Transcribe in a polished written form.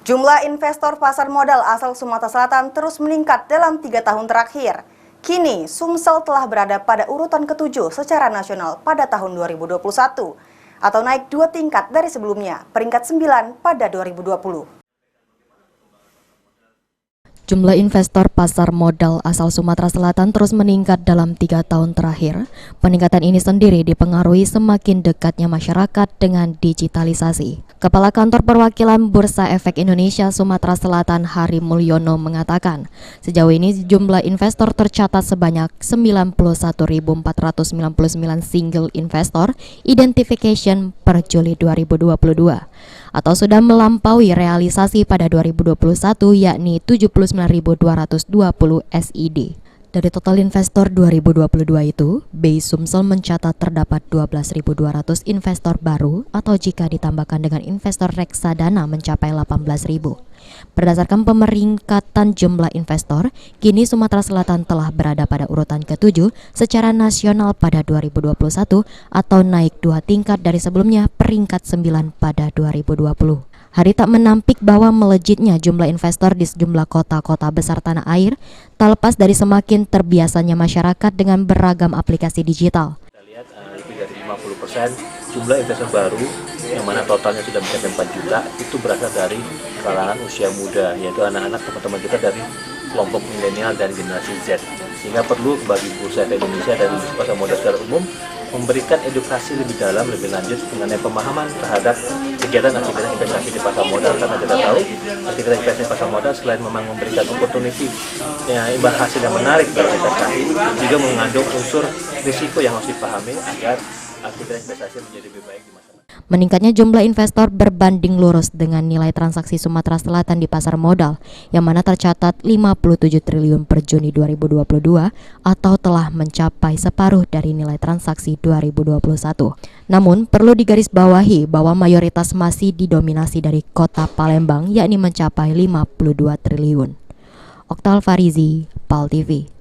Jumlah investor pasar modal asal Sumatera Selatan terus meningkat dalam 3 tahun terakhir. Kini, Sumsel telah berada pada urutan ke-7 secara nasional pada tahun 2021, atau naik 2 tingkat dari sebelumnya, peringkat 9 pada 2020. Jumlah investor pasar modal asal Sumatera Selatan terus meningkat dalam 3 tahun terakhir. Peningkatan ini sendiri dipengaruhi semakin dekatnya masyarakat dengan digitalisasi. Kepala Kantor Perwakilan Bursa Efek Indonesia Sumatera Selatan Hari Mulyono mengatakan, sejauh ini jumlah investor tercatat sebanyak 91.499 single investor identification per Juli 2022, atau sudah melampaui realisasi pada 2021 yakni 79.220 SID. Dari total investor 2022 itu, BI Sumsel mencatat terdapat 12.200 investor baru atau jika ditambahkan dengan investor reksadana mencapai 18.000. Berdasarkan pemeringkatan jumlah investor, kini Sumatera Selatan telah berada pada urutan ke-7 secara nasional pada 2021 atau naik 2 tingkat dari sebelumnya peringkat 9 pada 2020. Hari tak menampik bahwa melejitnya jumlah investor di sejumlah kota-kota besar tanah air, tak lepas dari semakin terbiasanya masyarakat dengan beragam aplikasi digital. Kita lihat lebih dari 50% jumlah investor baru yang mana totalnya sudah mencapai 4 juta itu berasal dari kalangan usia muda, yaitu anak-anak teman-teman kita dari kelompok milenial dan generasi Z. Sehingga perlu bagi Bursa Efek Indonesia dan pasar modal secara umum memberikan edukasi lebih dalam, lebih lanjut mengenai pemahaman terhadap kegiatan aktivitas investasi di pasar modal. Karena kita tahu aktivitas investasi di pasar modal selain memang memberikan opportunity imbal hasil yang menarik dalam investasi, juga mengandung unsur risiko yang harus dipahami agar aktivitas investasi menjadi lebih baik di masa depan. Meningkatnya jumlah investor berbanding lurus dengan nilai transaksi Sumatera Selatan di pasar modal yang mana tercatat 57 triliun per Juni 2022 atau telah mencapai separuh dari nilai transaksi 2021. Namun perlu digarisbawahi bahwa mayoritas masih didominasi dari kota Palembang yakni mencapai 52 triliun. Oktal Farizi, PAL TV.